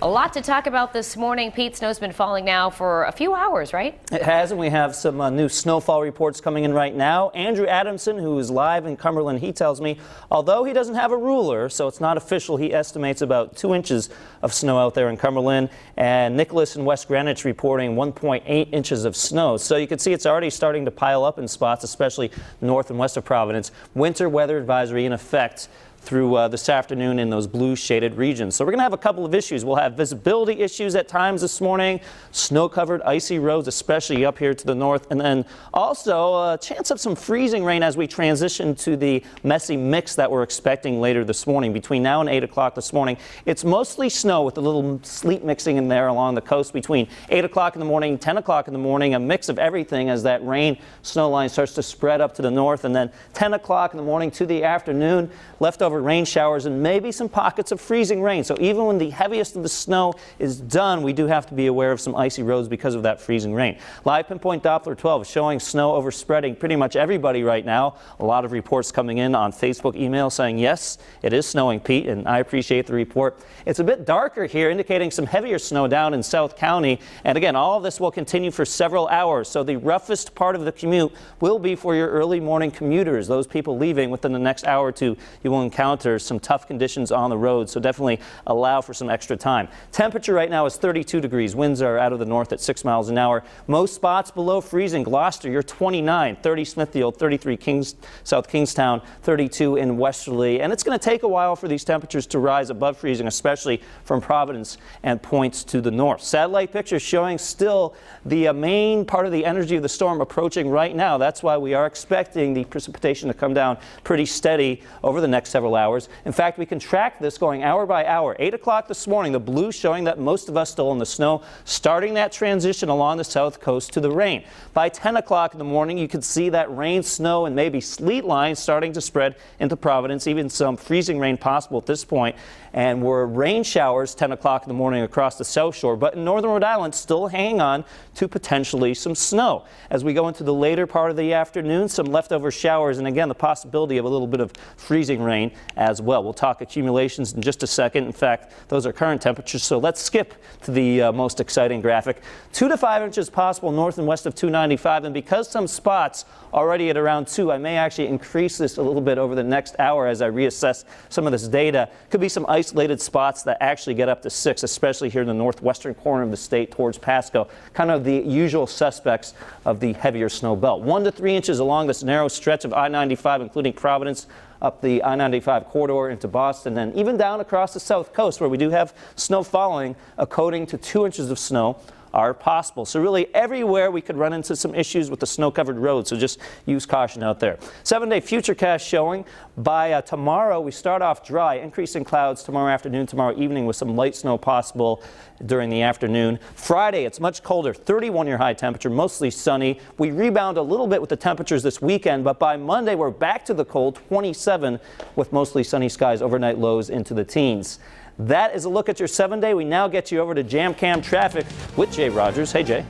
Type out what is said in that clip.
A lot to talk about this morning. Pete, snow's been falling now for a few hours, right? It has, and we have some new snowfall reports coming in right now. Andrew Adamson, who is live in Cumberland, he tells me, although he doesn't have a ruler, so it's not official, he estimates about 2 inches of snow out there in Cumberland. And Nicholas in West Greenwich reporting 1.8 inches of snow. So you can see it's already starting to pile up in spots, especially north and west of Providence. Winter weather advisory in effect through this afternoon in those blue shaded regions. So we're going to have a couple of issues. We'll have visibility issues at times this morning, snow-covered icy roads, especially up here to the north, and then also a chance of some freezing rain as we transition to the messy mix that we're expecting later this morning. Between now and 8 o'clock this morning, it's mostly snow with a little sleet mixing in there along the coast between 8 o'clock in the morning, 10 o'clock in the morning, a mix of everything as that rain snow line starts to spread up to the north, and then 10 o'clock in the morning to the afternoon, leftover rain showers and maybe some pockets of freezing rain. So even when the heaviest of the snow is done, we do have to be aware of some icy roads because of that freezing rain. Live Pinpoint Doppler 12 showing snow overspreading pretty much everybody right now. A lot of reports coming in on Facebook email saying, yes, it is snowing, Pete, and I appreciate the report. It's a bit darker here, indicating some heavier snow down in South County. And again, all of this will continue for several hours. So the roughest part of the commute will be for your early morning commuters. Those people leaving within the next hour or two, you will encounter some tough conditions on the road, so definitely allow for some extra time. Temperature right now is 32 degrees. Winds are out of the north at 6 miles an hour. Most spots below freezing. Gloucester, you're 29, 30 Smithfield, 33 South Kingstown, 32 in Westerly. And it's going to take a while for these temperatures to rise above freezing, especially from Providence and points to the north. Satellite pictures showing still the main part of the energy of the storm approaching right now. That's why we are expecting the precipitation to come down pretty steady over the next several hours. In fact, we can track this going hour by hour. 8 o'clock this morning, the blue showing that most of us still in the snow, starting that transition along the south coast to the rain. By 10 o'clock in the morning, you can see that rain, snow, and maybe sleet lines starting to spread into Providence, even some freezing rain possible at this point. And we're rain showers 10 o'clock in the morning across the South Shore, but in northern Rhode Island, still hanging on to potentially some snow. As we go into the later part of the afternoon, some leftover showers, and again, the possibility of a little bit of freezing rain as well. We'll talk accumulations in just a second. In fact, those are current temperatures, so let's skip to the most exciting graphic. 2 to 5 inches possible north and west of 295, and because some spots already at around 2, I may actually increase this a little bit over the next hour as I reassess some of this data. Could be some isolated spots that actually get up to 6, especially here in the northwestern corner of the state towards Pasco, kind of the usual suspects of the heavier snow belt. 1 to 3 inches along this narrow stretch of I-95, including Providence, up the I-95 corridor into Boston, and even down across the south coast where we do have snow falling, a coating to 2 inches of snow are possible. So really everywhere we could run into some issues with the snow-covered roads, so just use caution out there. 7-day futurecast showing by tomorrow we start off dry, increasing clouds tomorrow afternoon, tomorrow evening with some light snow possible during the afternoon. Friday, it's much colder, 31 your high temperature, mostly sunny. We rebound a little bit with the temperatures this weekend, but by Monday we're back to the cold, 27 with mostly sunny skies, overnight lows into the teens. That is a look at your 7-day. We now get you over to Jam Cam traffic with Jay Rogers. Hey, Jay.